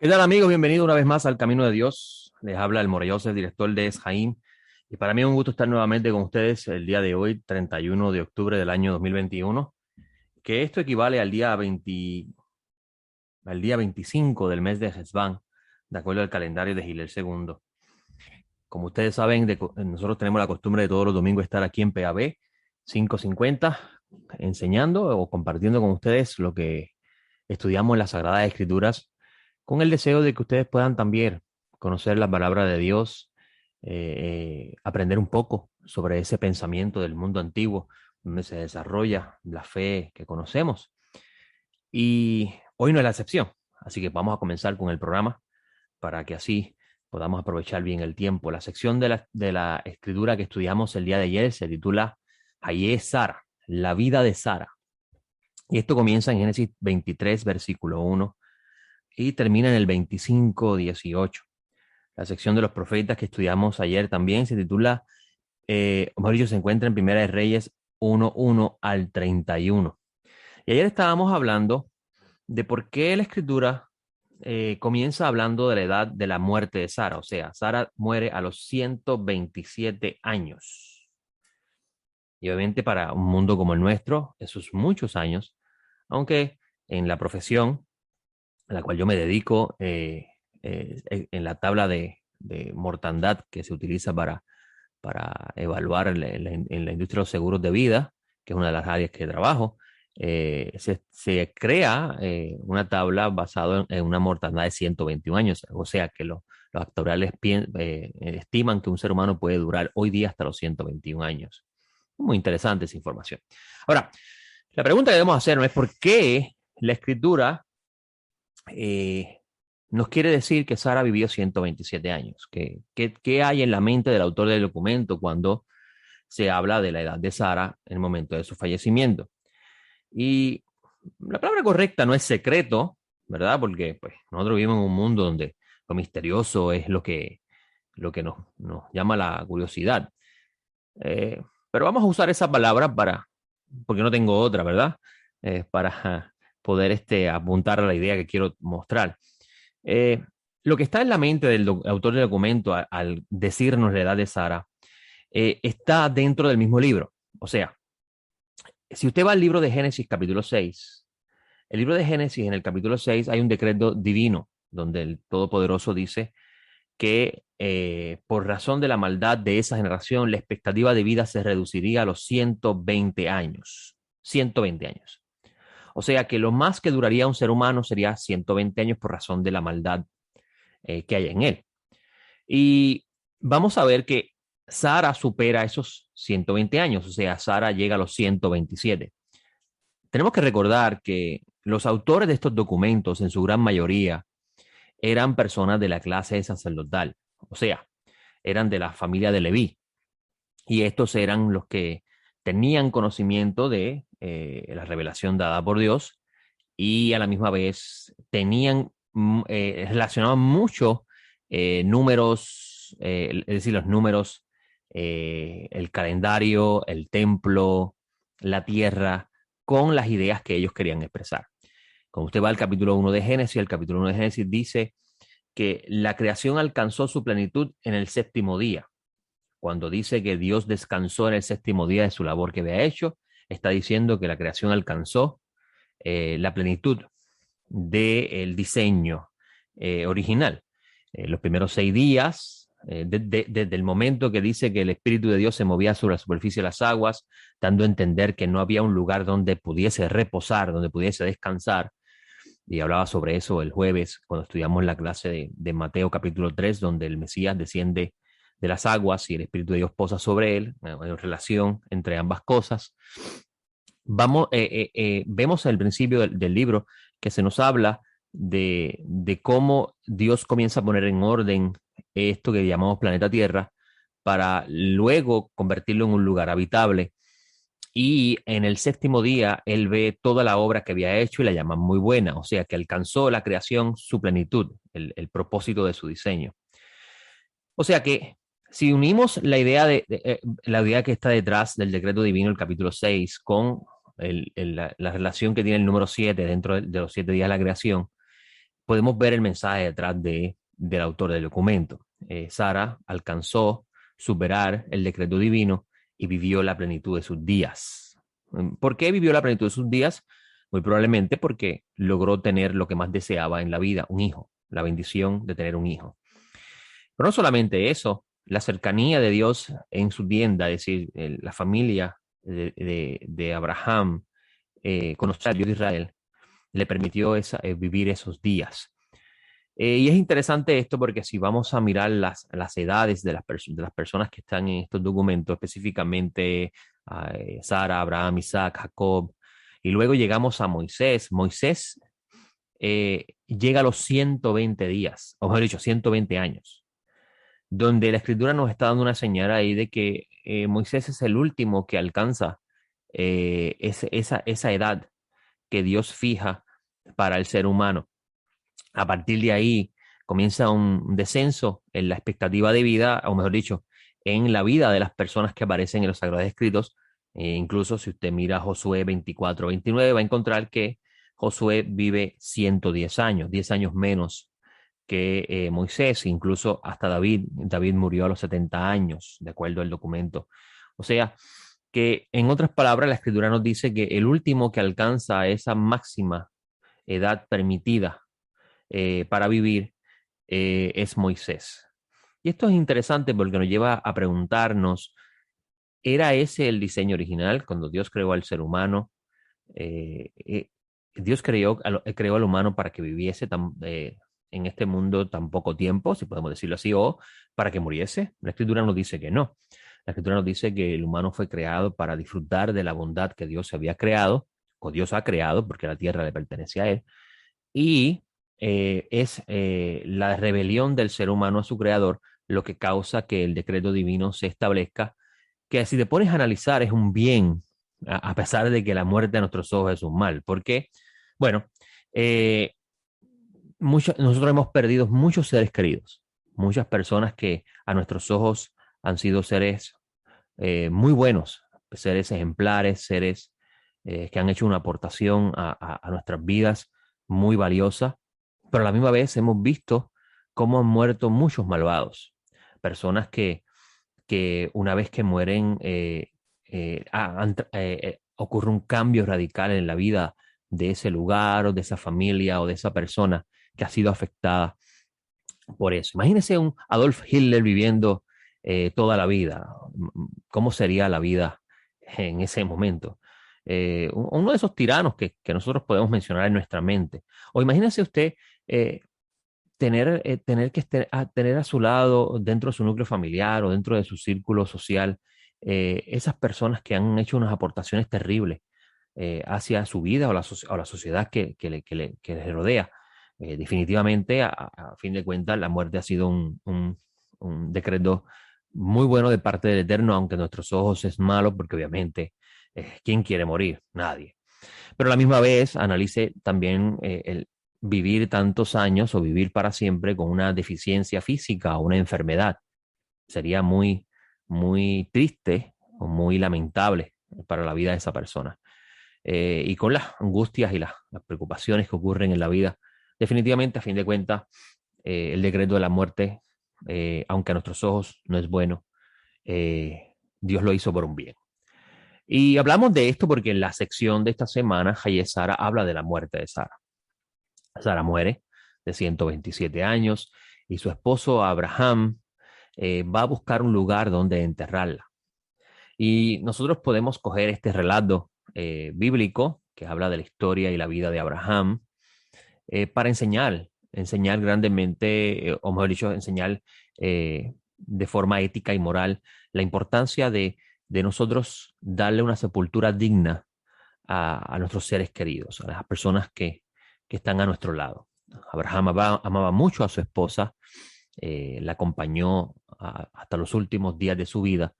¿Qué tal, amigos? Bienvenidos una vez más al Camino de Dios. Les habla el Morelloso, el director de Esjaim. Y para mí es un gusto estar nuevamente con ustedes el día de hoy, 31 de octubre del año 2021, que esto equivale al día 25 del mes de Hesban, de acuerdo al calendario de Gilel II. Como ustedes saben, nosotros tenemos la costumbre de todos los domingos estar aquí en PAB 550, enseñando o compartiendo con ustedes lo que estudiamos en las Sagradas Escrituras, con el deseo de que ustedes puedan también conocer la palabra de Dios, aprender un poco sobre ese pensamiento del mundo antiguo, donde se desarrolla la fe que conocemos. Y hoy no es la excepción, así que vamos a comenzar con el programa para que así podamos aprovechar bien el tiempo. La sección de la escritura que estudiamos el día de ayer se titula Hayé Sara, la vida de Sara. Y esto comienza en Génesis 23, versículo 1, y termina en el 25:18. La sección de los profetas que estudiamos ayer también se titula, o mejor dicho, se encuentra en Primera de Reyes 1:1 al 31. Y ayer estábamos hablando de por qué la escritura comienza hablando de la edad de la muerte de Sara. O sea, Sara muere a los 127 años. Y obviamente para un mundo como el nuestro, esos muchos años, aunque en la profesión a la cual yo me dedico, en la tabla de mortandad que se utiliza para evaluar en la industria de los seguros de vida, que es una de las áreas que trabajo, se crea una tabla basada en una mortandad de 121 años. O sea que los actuariales estiman que un ser humano puede durar hoy día hasta los 121 años. Muy interesante esa información. Ahora, la pregunta que debemos hacer es por qué la escritura eh, nos quiere decir que Sara vivió 127 años. ¿Qué hay en la mente del autor del documento cuando se habla de la edad de Sara en el momento de su fallecimiento? Y la palabra correcta no es secreto, ¿verdad? Porque pues, nosotros vivimos en un mundo donde lo misterioso es lo que nos llama la curiosidad. Pero vamos a usar esa palabra porque no tengo otra, ¿verdad? Para poder apuntar a la idea que quiero mostrar. Eh, lo que está en la mente del autor del documento al decirnos la edad de Sara está dentro del mismo libro. O sea, si usted va al libro de Génesis capítulo 6, el libro de Génesis en el capítulo 6 hay un decreto divino donde el Todopoderoso dice que por razón de la maldad de esa generación, la expectativa de vida se reduciría a los 120 años. 120 años. O sea que lo más que duraría un ser humano sería 120 años por razón de la maldad que hay en él. Y vamos a ver que Sara supera esos 120 años, o sea, Sara llega a los 127. Tenemos que recordar que los autores de estos documentos, en su gran mayoría, eran personas de la clase sacerdotal, o sea, eran de la familia de Leví. Y estos eran los que tenían conocimiento de la revelación dada por Dios y a la misma vez relacionaban mucho números, es decir, los números, el calendario, el templo, la tierra, con las ideas que ellos querían expresar. Cuando usted va al capítulo 1 de Génesis, el capítulo 1 de Génesis dice que la creación alcanzó su plenitud en el séptimo día. Cuando dice que Dios descansó en el séptimo día de su labor que había hecho, está diciendo que la creación alcanzó la plenitud del diseño original. Los primeros 6 días, desde el momento que dice que el Espíritu de Dios se movía sobre la superficie de las aguas, dando a entender que no había un lugar donde pudiese reposar, donde pudiese descansar. Y hablaba sobre eso el jueves cuando estudiamos la clase de Mateo capítulo 3, donde el Mesías desciende de las aguas y el Espíritu de Dios posa sobre él, en relación entre ambas cosas. Vemos al principio del libro que se nos habla de cómo Dios comienza a poner en orden esto que llamamos planeta Tierra para luego convertirlo en un lugar habitable. Y en el séptimo día él ve toda la obra que había hecho y la llama muy buena, o sea que alcanzó la creación su plenitud, el propósito de su diseño. O sea que si unimos la idea que está detrás del decreto divino, el capítulo 6, con la relación que tiene el número 7 dentro de los 7 días de la creación, podemos ver el mensaje detrás del autor del documento. Sara alcanzó superar el decreto divino y vivió la plenitud de sus días. ¿Por qué vivió la plenitud de sus días? Muy probablemente porque logró tener lo que más deseaba en la vida, un hijo, la bendición de tener un hijo. Pero no solamente eso, la cercanía de Dios en su tienda, es decir, la familia de Abraham, conocer al Dios de Israel, le permitió vivir esos días. Y es interesante esto porque si vamos a mirar las edades de las personas que están en estos documentos, específicamente Sara, Abraham, Isaac, Jacob, y luego llegamos a Moisés. Moisés llega a los 120 días, o mejor dicho, 120 años, donde la escritura nos está dando una señal ahí de que Moisés es el último que alcanza esa edad que Dios fija para el ser humano. A partir de ahí comienza un descenso en la expectativa de vida, o mejor dicho, en la vida de las personas que aparecen en los Sagrados Escritos. Incluso si usted mira Josué 24-29, va a encontrar que Josué vive 110 años, 10 años menos que Moisés, incluso hasta David. David murió a los 70 años, de acuerdo al documento. O sea, que en otras palabras, la escritura nos dice que el último que alcanza esa máxima edad permitida para vivir es Moisés. Y esto es interesante porque nos lleva a preguntarnos, ¿era ese el diseño original cuando Dios creó al ser humano? Eh, eh, Dios creó al humano para que viviese en este mundo tan poco tiempo, si podemos decirlo así, o para que muriese. La escritura nos dice que no. La escritura nos dice que el humano fue creado para disfrutar de la bondad que Dios había creado, o Dios ha creado, porque la tierra le pertenece a Él, y es la rebelión del ser humano a su creador lo que causa que el decreto divino se establezca, que si te pones a analizar es un bien, a pesar de que la muerte a nuestros ojos es un mal. ¿Por qué? Bueno, eh, nosotros hemos perdido muchos seres queridos, muchas personas que a nuestros ojos han sido seres muy buenos, seres ejemplares, seres que han hecho una aportación a nuestras vidas muy valiosa, pero a la misma vez hemos visto cómo han muerto muchos malvados, personas que una vez que mueren ocurre un cambio radical en la vida de ese lugar o de esa familia o de esa persona que ha sido afectada por eso. Imagínese un Adolf Hitler viviendo toda la vida. ¿Cómo sería la vida en ese momento? Uno de esos tiranos que nosotros podemos mencionar en nuestra mente. O imagínese usted tener que tener a su lado, dentro de su núcleo familiar o dentro de su círculo social, esas personas que han hecho unas aportaciones terribles hacia su vida o la sociedad que les rodea. Definitivamente, a fin de cuentas, la muerte ha sido un decreto muy bueno de parte del Eterno, aunque en nuestros ojos es malo, porque obviamente, ¿quién quiere morir? Nadie. Pero a la misma vez, analice también el vivir tantos años o vivir para siempre con una deficiencia física o una enfermedad. Sería muy triste o muy lamentable para la vida de esa persona. Y con las angustias y las preocupaciones que ocurren en la vida, definitivamente, a fin de cuentas, el decreto de la muerte, aunque a nuestros ojos no es bueno, Dios lo hizo por un bien. Y hablamos de esto porque en la sección de esta semana, Hayes Sara habla de la muerte de Sara. Sara muere de 127 años y su esposo Abraham va a buscar un lugar donde enterrarla. Y nosotros podemos coger este relato bíblico que habla de la historia y la vida de Abraham para enseñar grandemente, o mejor dicho, enseñar de forma ética y moral la importancia de nosotros darle una sepultura digna a nuestros seres queridos, a las personas que están a nuestro lado. Abraham amaba mucho a su esposa, la acompañó hasta los últimos días de su vida,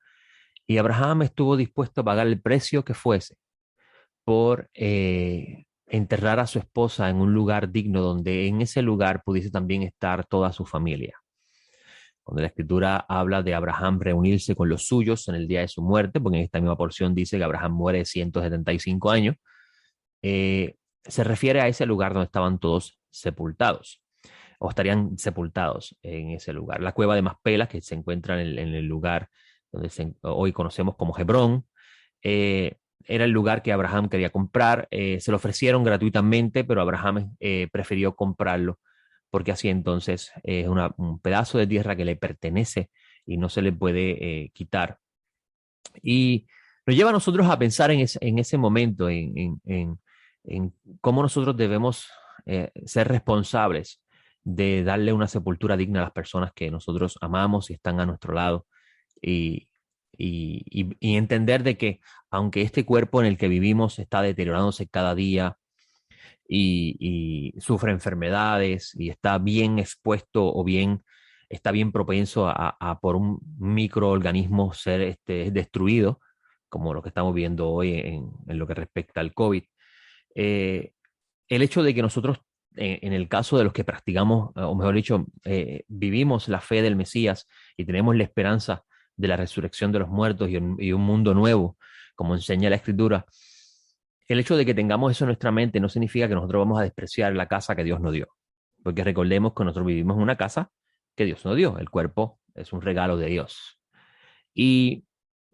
y Abraham estuvo dispuesto a pagar el precio que fuese por enterrar a su esposa en un lugar digno, donde en ese lugar pudiese también estar toda su familia. Cuando la escritura habla de Abraham reunirse con los suyos en el día de su muerte, porque en esta misma porción dice que Abraham muere de 175 años, se refiere a ese lugar donde estaban todos sepultados o estarían sepultados en ese lugar. La cueva de Maspelas, que se encuentra en el lugar donde hoy conocemos como Hebrón, eh, era el lugar que Abraham quería comprar. Se lo ofrecieron gratuitamente, pero Abraham prefirió comprarlo porque así entonces es un pedazo de tierra que le pertenece y no se le puede quitar. Y nos lleva a nosotros a pensar en ese momento, en cómo nosotros debemos ser responsables de darle una sepultura digna a las personas que nosotros amamos y están a nuestro lado. Y, y entender de que aunque este cuerpo en el que vivimos está deteriorándose cada día y sufre enfermedades y está bien expuesto o bien está bien propenso a por un microorganismo ser destruido, como lo que estamos viendo hoy en lo que respecta al COVID. Eh, el hecho de que nosotros, en el caso de los que practicamos, o mejor dicho, vivimos la fe del Mesías y tenemos la esperanza de la resurrección de los muertos y un mundo nuevo, como enseña la Escritura, el hecho de que tengamos eso en nuestra mente no significa que nosotros vamos a despreciar la casa que Dios nos dio. Porque recordemos que nosotros vivimos en una casa que Dios nos dio. El cuerpo es un regalo de Dios. Y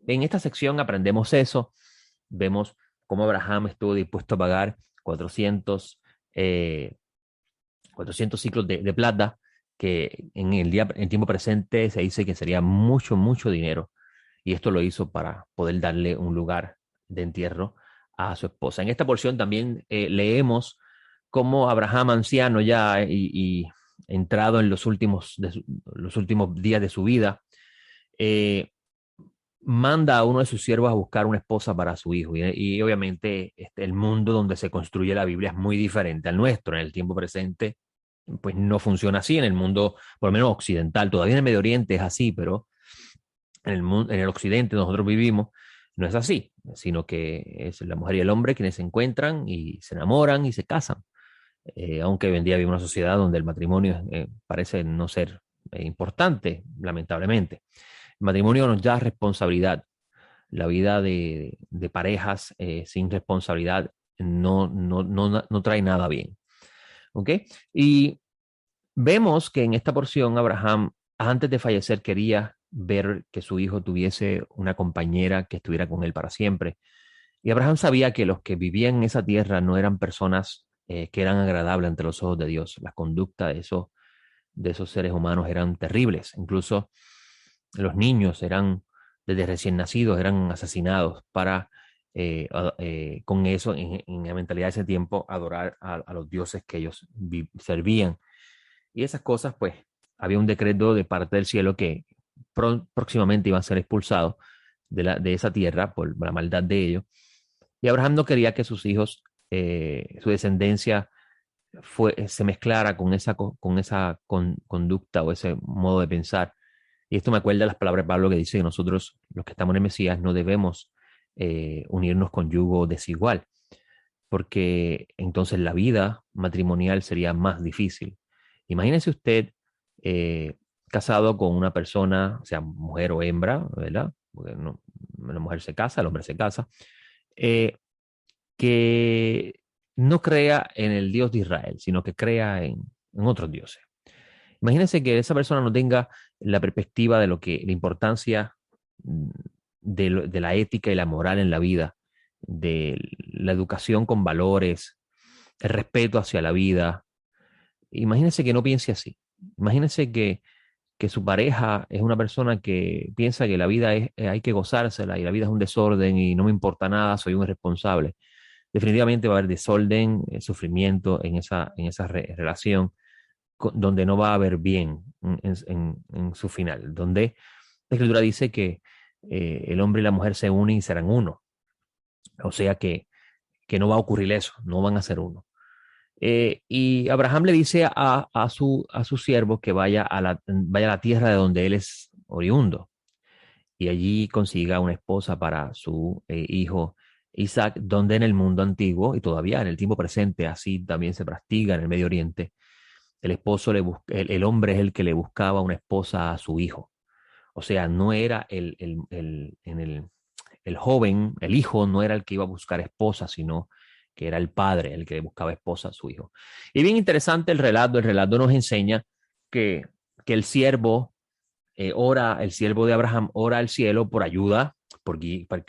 en esta sección aprendemos eso. Vemos cómo Abraham estuvo dispuesto a pagar 400 ciclos de plata, que en tiempo presente se dice que sería mucho, mucho dinero. Y esto lo hizo para poder darle un lugar de entierro a su esposa. En esta porción también leemos cómo Abraham, anciano ya y entrado en los últimos días de su vida, eh, manda a uno de sus siervos a buscar una esposa para su hijo. Y obviamente el mundo donde se construye la Biblia es muy diferente al nuestro. En el tiempo presente, pues no funciona así. En el mundo, por lo menos occidental, todavía en el Medio Oriente es así, pero en el occidente donde nosotros vivimos, no es así, sino que es la mujer y el hombre quienes se encuentran y se enamoran y se casan. Aunque hoy en día vivimos una sociedad donde el matrimonio parece no ser importante, lamentablemente. El matrimonio nos da responsabilidad. La vida de parejas sin responsabilidad no trae nada bien. ¿Ok? Y vemos que en esta porción Abraham, antes de fallecer, quería ver que su hijo tuviese una compañera que estuviera con él para siempre. Y Abraham sabía que los que vivían en esa tierra no eran personas que eran agradables ante los ojos de Dios. La conducta de esos seres humanos eran terribles. Incluso los niños eran, desde recién nacidos, eran asesinados para, con eso, en la mentalidad de ese tiempo, adorar a los dioses que ellos servían. Y esas cosas, pues, había un decreto de parte del cielo que próximamente iban a ser expulsados de esa tierra por la maldad de ellos. Y Abraham no quería que sus hijos, su descendencia, se mezclara con esa conducta o ese modo de pensar. Y esto me acuerda las palabras de Pablo que dice que nosotros, los que estamos en el Mesías, no debemos unirnos con yugo desigual, porque entonces la vida matrimonial sería más difícil. Imagínese usted casado con una persona, sea mujer o hembra, ¿verdad? Porque la mujer se casa, el hombre se casa, eh, que no crea en el Dios de Israel, sino que crea en otros dioses. Imagínense que esa persona no tenga la perspectiva de la importancia de la ética y la moral en la vida, de la educación con valores, el respeto hacia la vida. Imagínense que no piense así. Imagínense que su pareja es una persona que piensa que la vida hay que gozársela y la vida es un desorden y no me importa nada, soy un irresponsable. Definitivamente va a haber desorden, sufrimiento en esa relación donde no va a haber bien en su final, donde la escritura dice que el hombre y la mujer se unen y serán uno. O sea que no va a ocurrir eso, no van a ser uno. Y Abraham le dice a su siervo que vaya a la tierra de donde él es oriundo y allí consiga una esposa para su hijo Isaac, donde en el mundo antiguo y todavía en el tiempo presente así también se practica en el Medio Oriente, el esposo el hombre es el que le buscaba una esposa a su hijo. O sea, no era el joven, el hijo no era el que iba a buscar esposa, sino que era el padre el que buscaba esposa a su hijo. Y bien interesante el relato nos enseña que, que el siervo de Abraham ora al cielo por ayuda,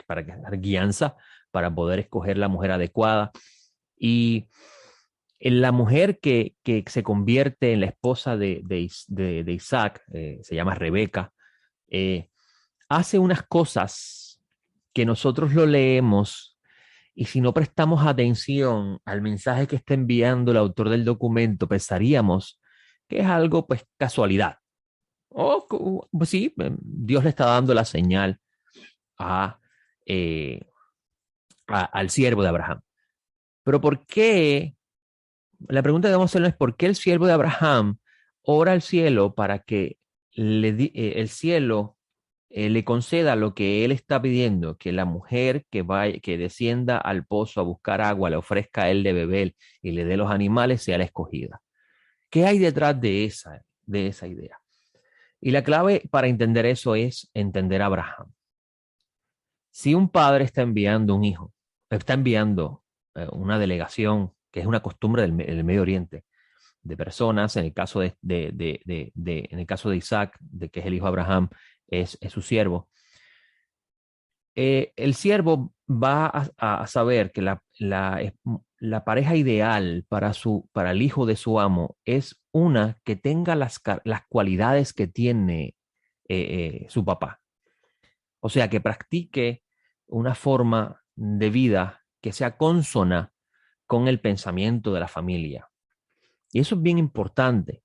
para dar guianza, para poder escoger la mujer adecuada. Y en la mujer que se convierte en la esposa de Isaac, se llama Rebeca, eh, hace unas cosas que nosotros lo leemos y si no prestamos atención al mensaje que está enviando el autor del documento, pensaríamos que es algo, pues, casualidad. Pues sí, Dios le está dando la señal a, eh, al siervo de Abraham. Pero ¿por qué? La pregunta que debemos hacernos es ¿por qué el siervo de Abraham ora al cielo para que el cielo le conceda lo que él está pidiendo, que la mujer que descienda al pozo a buscar agua, le ofrezca a él de beber y le dé los animales, sea la escogida? ¿Qué hay detrás de esa idea? Y la clave para entender eso es entender a Abraham. Si un padre está enviando un hijo, está enviando una delegación, que es una costumbre del Medio Oriente, de personas, en el caso en el caso de Isaac, de que es el hijo de Abraham, es su siervo, el siervo va a saber que la pareja ideal para el hijo de su amo es una que tenga las cualidades que tiene su papá. O sea, que practique una forma de vida que sea consona con el pensamiento de la familia. Y eso es bien importante.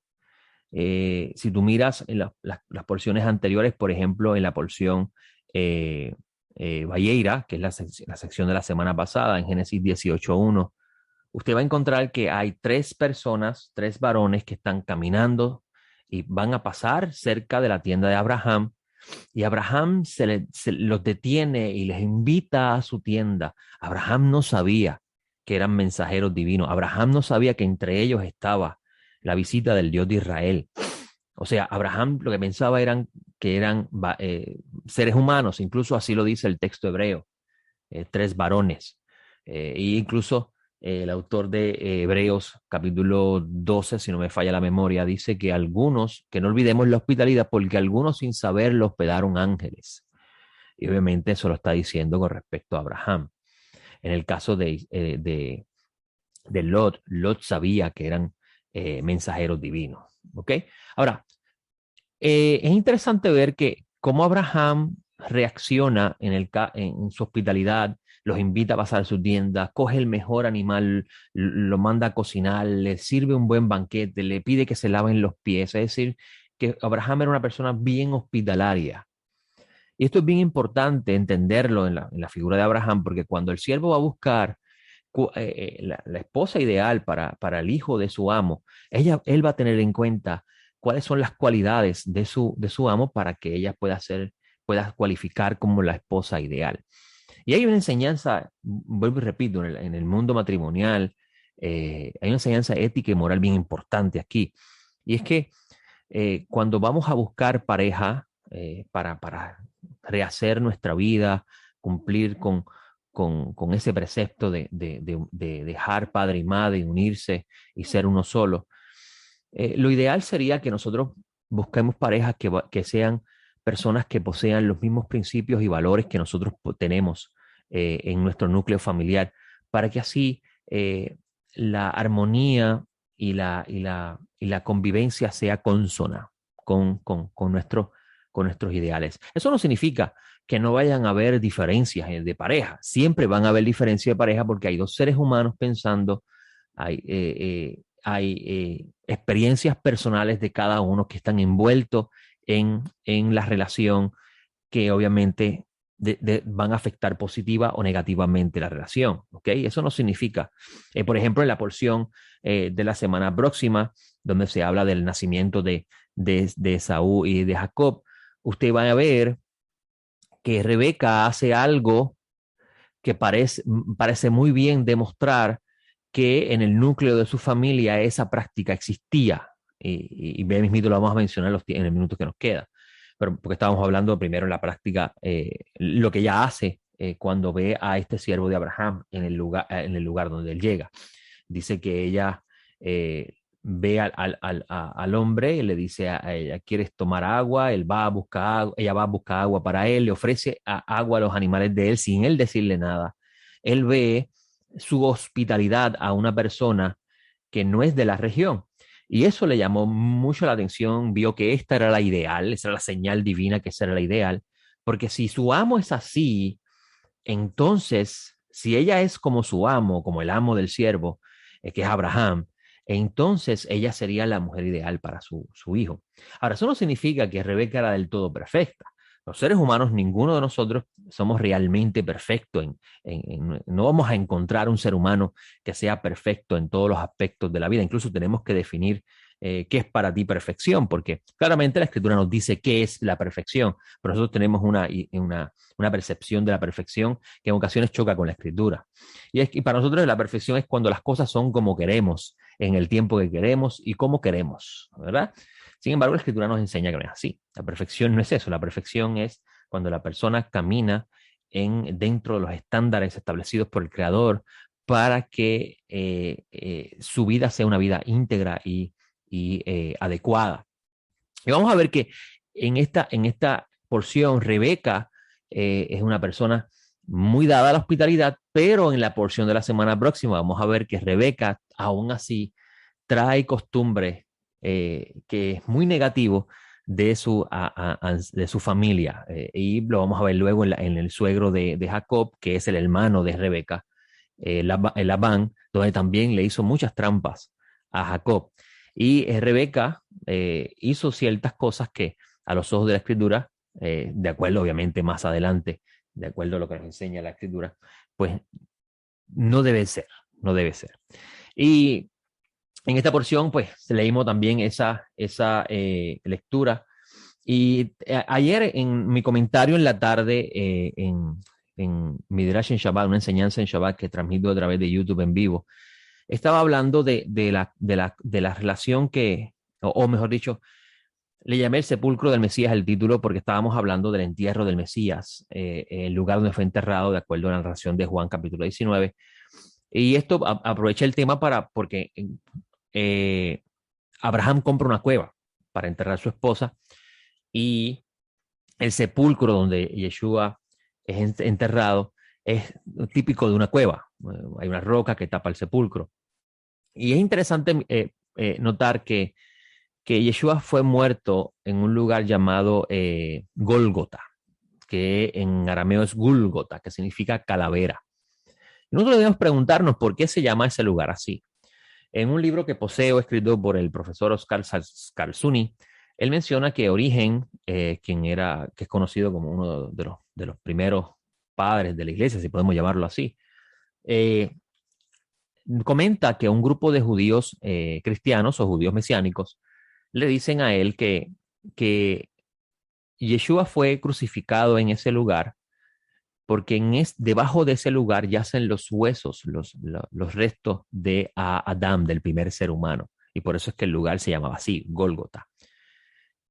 Si tú miras en las porciones anteriores, por ejemplo, en la porción Valleira, que es la sección de la semana pasada, en Génesis 18:1, usted va a encontrar que hay tres personas, tres varones que están caminando y van a pasar cerca de la tienda de Abraham. Y Abraham se los detiene y les invita a su tienda. Abraham no sabía que eran mensajeros divinos. Abraham no sabía que entre ellos estaba la visita del Dios de Israel. O sea, Abraham lo que pensaba que eran seres humanos, incluso así lo dice el texto hebreo, tres varones. E incluso el autor de Hebreos capítulo 12, si no me falla la memoria, dice que algunos, que no olvidemos la hospitalidad, porque algunos sin saber lo hospedaron ángeles. Y obviamente eso lo está diciendo con respecto a Abraham. En el caso de Lot, Lot sabía que eran mensajeros divinos. ¿Ok? Ahora, es interesante ver que cómo Abraham reacciona en su hospitalidad, los invita a pasar su tienda, coge el mejor animal, lo manda a cocinar, le sirve un buen banquete, le pide que se laven los pies. Es decir, que Abraham era una persona bien hospitalaria. Y esto es bien importante entenderlo en la figura de Abraham, porque cuando el siervo va a buscar la esposa ideal para el hijo de su amo, él va a tener en cuenta cuáles son las cualidades de su amo para que ella pueda cualificar como la esposa ideal. Y hay una enseñanza, vuelvo y repito, en el mundo matrimonial, hay una enseñanza ética y moral bien importante aquí. Y es que cuando vamos a buscar pareja para rehacer nuestra vida, cumplir con ese precepto de dejar padre y madre, unirse y ser uno solo, lo ideal sería que nosotros busquemos parejas que sean personas que posean los mismos principios y valores que nosotros tenemos en nuestro núcleo familiar, para que así la armonía y la convivencia sea consona con nuestros ideales. Eso no significa que no vayan a haber diferencias de pareja. Siempre van a haber diferencias de pareja porque hay dos seres humanos pensando, hay experiencias personales de cada uno que están envueltos en la relación que obviamente van a afectar positiva o negativamente la relación. ¿Ok? Eso no significa, por ejemplo, en la porción de la semana próxima, donde se habla del nacimiento de Esaú y de Jacob, usted va a ver que Rebeca hace algo que parece muy bien demostrar que en el núcleo de su familia esa práctica existía. Y bien mismito lo vamos a mencionar en el minuto que nos queda. Pero porque estábamos hablando primero en la práctica, lo que ella hace cuando ve a este siervo de Abraham en el lugar donde él llega. Dice que ella ve al hombre y le dice a ella, ¿quieres tomar agua? Él va a buscar agua, ella va a buscar agua para él, le ofrece agua a los animales de él sin él decirle nada. Él ve su hospitalidad a una persona que no es de la región. Y eso le llamó mucho la atención, vio que esta era la ideal, esa era la señal divina, que esa era la ideal, porque si su amo es así, entonces, si ella es como su amo, como el amo del siervo, que es Abraham, entonces ella sería la mujer ideal para su hijo. Ahora, eso no significa que Rebeca era del todo perfecta. Los seres humanos, ninguno de nosotros somos realmente perfectos. No vamos a encontrar un ser humano que sea perfecto en todos los aspectos de la vida. Incluso tenemos que definir qué es para ti perfección, porque claramente la escritura nos dice qué es la perfección, pero nosotros tenemos una percepción de la perfección que en ocasiones choca con la escritura. Y para nosotros la perfección es cuando las cosas son como queremos, en el tiempo que queremos y como queremos, ¿verdad? Sin embargo, la escritura nos enseña que no es así. La perfección no es eso. La perfección es cuando la persona camina dentro de los estándares establecidos por el Creador para que su vida sea una vida íntegra y adecuada. Y vamos a ver que en esta porción, Rebeca es una persona muy dada a la hospitalidad, pero en la porción de la semana próxima vamos a ver que Rebeca, aún así, trae costumbres que es muy negativo de su familia. Y lo vamos a ver luego en el suegro de Jacob, que es el hermano de Rebeca, Labán, donde también le hizo muchas trampas a Jacob. Y Rebeca hizo ciertas cosas que a los ojos de la escritura, de acuerdo obviamente más adelante, de acuerdo a lo que nos enseña la escritura, pues no debe ser, no debe ser. Y en esta porción, pues leímos también esa lectura. Y ayer en mi comentario en la tarde, en Midrash en Shabbat, una enseñanza en Shabbat que transmito a través de YouTube en vivo, estaba hablando de la relación o mejor dicho, le llamé el sepulcro del Mesías el título porque estábamos hablando del entierro del Mesías, el lugar donde fue enterrado, de acuerdo a la narración de Juan capítulo 19. Y esto aprovecha el tema porque eh, Abraham compra una cueva para enterrar a su esposa y el sepulcro donde Yeshua es enterrado es típico de una cueva. Hay una roca que tapa el sepulcro. Y es interesante notar que Yeshua fue muerto en un lugar llamado Gólgota, que en arameo es Gúlgota, que significa calavera. Nosotros debemos preguntarnos por qué se llama ese lugar así. En un libro que poseo, escrito por el profesor Oscar Scarsuni, él menciona que Origen, que es conocido como uno de los primeros padres de la iglesia, si podemos llamarlo así, comenta que un grupo de judíos cristianos o judíos mesiánicos le dicen a él que Yeshua fue crucificado en ese lugar porque debajo de ese lugar yacen los huesos, los restos de Adán, del primer ser humano. Y por eso es que el lugar se llamaba así, Gólgota.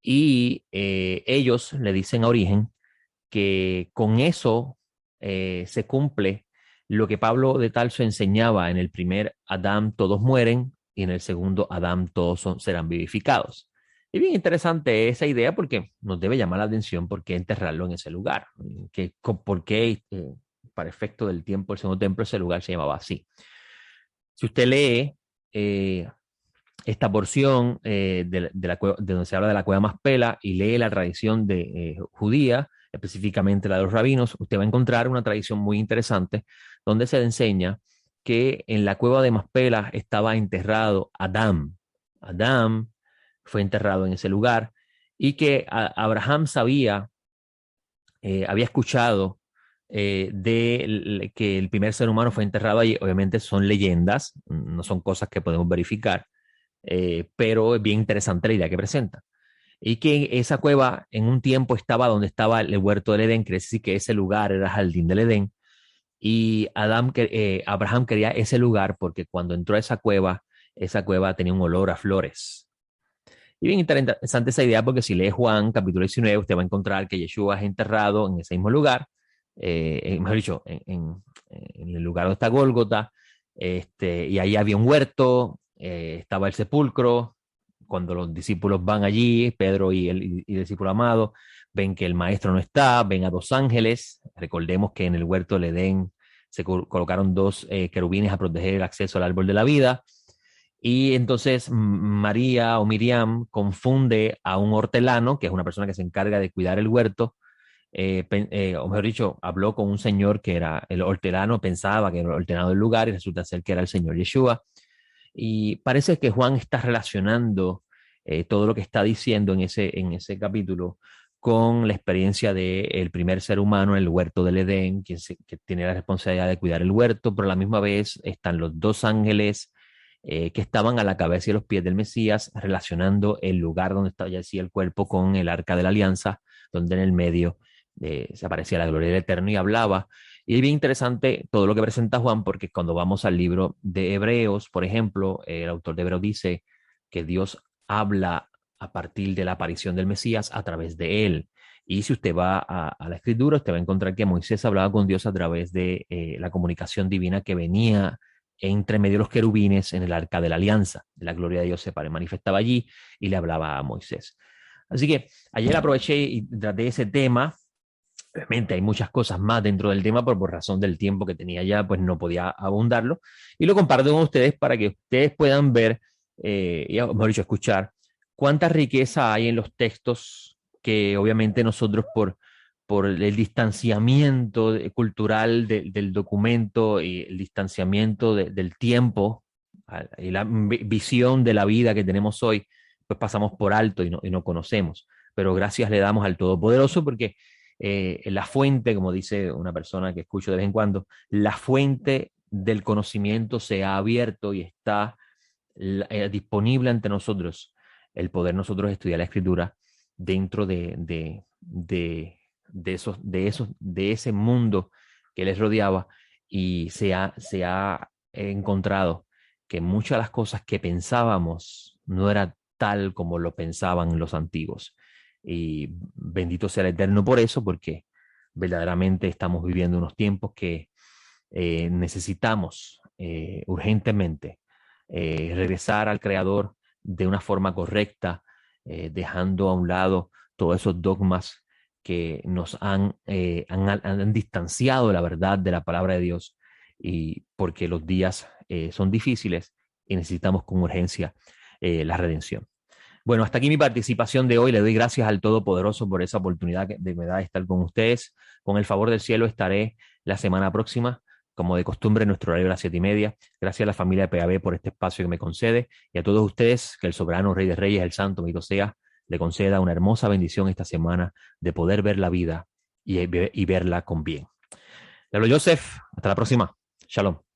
Y ellos le dicen a Origen que con eso se cumple lo que Pablo de Tarso enseñaba: en el primer Adán todos mueren y en el segundo Adán todos serán vivificados. Y bien interesante esa idea porque nos debe llamar la atención por qué enterrarlo en ese lugar, por qué para efecto del tiempo el segundo templo ese lugar se llamaba así. Si usted lee esta porción de donde se habla de la cueva Maspela y lee la tradición judía, específicamente la de los rabinos, usted va a encontrar una tradición muy interesante donde se enseña que en la cueva de Maspela estaba enterrado Adán. Adán fue enterrado en ese lugar y que Abraham había escuchado que el primer ser humano fue enterrado allí. Obviamente son leyendas, no son cosas que podemos verificar, pero es bien interesante la idea que presenta. Y que esa cueva en un tiempo estaba donde estaba el huerto del Edén, quiere decir que ese lugar era el jardín del Edén. Y Abraham quería ese lugar porque cuando entró a esa cueva tenía un olor a flores. Y bien interesante esa idea porque si lee Juan capítulo 19, usted va a encontrar que Yeshua es enterrado en ese mismo lugar, mejor dicho, en el lugar donde está Gólgota, y ahí había un huerto, estaba el sepulcro. Cuando los discípulos van allí, Pedro y el discípulo amado, ven que el maestro no está, ven a dos ángeles. Recordemos que en el huerto del Edén se colocaron dos querubines a proteger el acceso al árbol de la vida. Y entonces María o Miriam confunde a un hortelano, que es una persona que se encarga de cuidar el huerto, o mejor dicho, habló con un señor que era el hortelano, pensaba que era el hortelano del lugar y resulta ser que era el señor Yeshua. Y parece que Juan está relacionando todo lo que está diciendo en ese capítulo con la experiencia del primer ser humano en el huerto del Edén, que tiene la responsabilidad de cuidar el huerto, pero a la misma vez están los dos ángeles que estaban a la cabeza y a los pies del Mesías, relacionando el lugar donde estaba yacía el cuerpo con el arca de la alianza, donde en el medio se aparecía la gloria del Eterno y hablaba. Y es bien interesante todo lo que presenta Juan, porque cuando vamos al libro de Hebreos, por ejemplo, el autor de Hebreos dice que Dios habla a partir de la aparición del Mesías a través de él. Y si usted va a la escritura, usted va a encontrar que Moisés hablaba con Dios a través de la comunicación divina que venía entre medio de los querubines en el arca de la alianza. La gloria de Dios se manifestaba allí y le hablaba a Moisés. Así que ayer aproveché y traté ese tema. Obviamente hay muchas cosas más dentro del tema, pero por razón del tiempo que tenía ya, pues no podía abundarlo. Y lo comparto con ustedes para que ustedes puedan ver, y mejor dicho, escuchar cuánta riqueza hay en los textos que obviamente nosotros por el distanciamiento cultural del documento y el distanciamiento del tiempo y la visión de la vida que tenemos hoy, pues pasamos por alto y no conocemos. Pero gracias le damos al Todopoderoso porque la fuente, como dice una persona que escucho de vez en cuando, la fuente del conocimiento se ha abierto y está disponible ante nosotros el poder nosotros estudiar la escritura dentro de ese mundo que les rodeaba y se ha encontrado que muchas de las cosas que pensábamos no era tal como lo pensaban los antiguos. Y bendito sea el Eterno por eso, porque verdaderamente estamos viviendo unos tiempos que necesitamos urgentemente regresar al Creador de una forma correcta, dejando a un lado todos esos dogmas que nos han distanciado de la verdad de la palabra de Dios, y porque los días son difíciles y necesitamos con urgencia la redención. Bueno, hasta aquí mi participación de hoy. Le doy gracias al Todopoderoso por esa oportunidad que me da de estar con ustedes. Con el favor del cielo estaré la semana próxima, como de costumbre, en nuestro horario de las 7:30. Gracias a la familia de PAB por este espacio que me concede y a todos ustedes, que el soberano Rey de Reyes, el Santo, bendito sea, le conceda una hermosa bendición esta semana de poder ver la vida y verla con bien. Le hablo Joseph. Hasta la próxima. Shalom.